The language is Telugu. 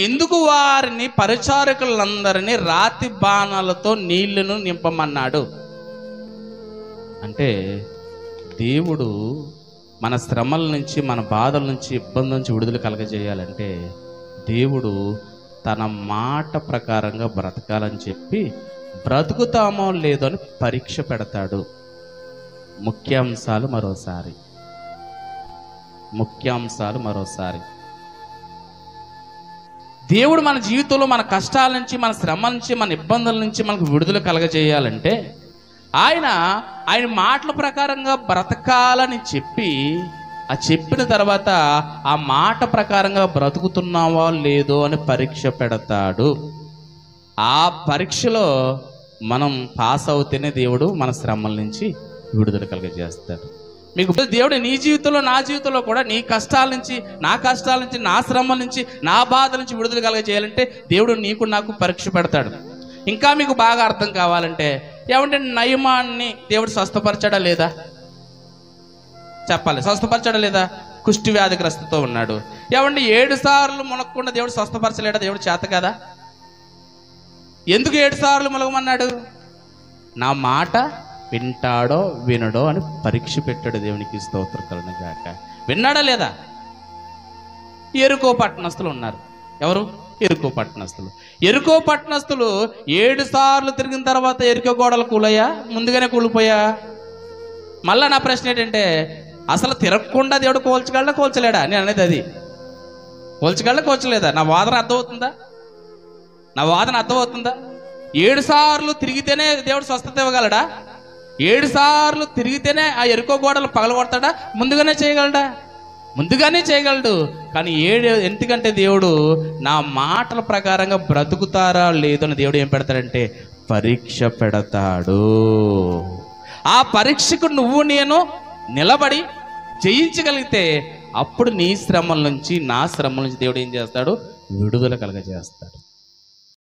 ఎందుకు వారిని పరిచారకులందరినీ రాతి బాణాలతో నీళ్లను నింపమన్నాడు అంటే, దేవుడు మన శ్రమల నుంచి, మన బాధల నుంచి, ఇబ్బంది నుంచి విడుదల కలగజేయాలంటే దేవుడు తన మాట ప్రకారంగా బ్రతకాలని చెప్పి బ్రతుకుతామో లేదో అని పరీక్ష పెడతాడు. ముఖ్యాంశాలు మరోసారి దేవుడు మన జీవితంలో మన కష్టాల నుంచి, మన శ్రమ నుంచి, మన ఇబ్బందుల నుంచి మనకు విడుదల కలగజేయాలంటే ఆయన మాటల ప్రకారంగా బ్రతకాలని చెప్పి, ఆ చెప్పిన తర్వాత ఆ మాట ప్రకారంగా బ్రతుకుతున్నావా లేదో అని పరీక్ష పెడతాడు. ఆ పరీక్షలో మనం పాస్ అవుతేనే దేవుడు మన శ్రమల నుంచి విడుదల కలగజేస్తాడు. మీకు దేవుడు నీ జీవితంలో, నా జీవితంలో కూడా నీ కష్టాల నుంచి, నా కష్టాల నుంచి, నా శ్రమల నుంచి, నా బాధ నుంచి విడుదల కలగజేయాలంటే దేవుడు నీకు నాకు పరీక్ష పెడతాడు. ఇంకా మీకు బాగా అర్థం కావాలంటే, ఏమంటే నయమాన్ని దేవుడు స్వస్థపరచాడా లేదా చెప్పాలి. స్వస్థపరచాడా లేదా? కుష్టి వ్యాధిగ్రస్తతో ఉన్నాడు. ఏమంటే 7 సార్లు మునగకుండా దేవుడు స్వస్థపరచలేడా? దేవుడు చేత కదా? ఎందుకు 7 సార్లు మునగమన్నాడు? నా మాట వింటాడో వినడో అని పరీక్ష పెట్టాడు. దేవునికి స్తోత్రం కలుగును గాక. విన్నాడా లేదా? ఎరుకో పట్టణస్తులు ఉన్నారు. ఎవరు? ఎరుకో పట్టణస్తులు. 7 సార్లు తిరిగిన తర్వాత ఎరుకో గోడలు కూలయ్యా? ముందుగానే కూలిపోయా? మళ్ళా నా ప్రశ్న ఏంటంటే, అసలు తిరగకుండా దేవుడు కోల్చగలడా కోల్చలేడా? నేను అనేది అది. కోల్చగలడా కోల్చలేదా? నా వాదన అర్థమవుతుందా? 7 సార్లు తిరిగితేనే దేవుడు స్వస్థత ఇవ్వగలడా? 7 సార్లు తిరిగితేనే ఆ ఎరుకో గోడలు పగలగొడతాడా? ముందుగానే చేయగలడు. కానీ ఎందుకంటే దేవుడు నా మాటల ప్రకారంగా బ్రతుకుతారా లేదని దేవుడు ఏం పెడతాడంటే పరీక్ష పెడతాడు. ఆ పరీక్షకు నువ్వు నేను నిలబడి జయించగలిగితే అప్పుడు నీ శ్రమల నుంచి, నా శ్రమల నుంచి దేవుడు ఏం చేస్తాడు? విడుదల కలగజేస్తాడు.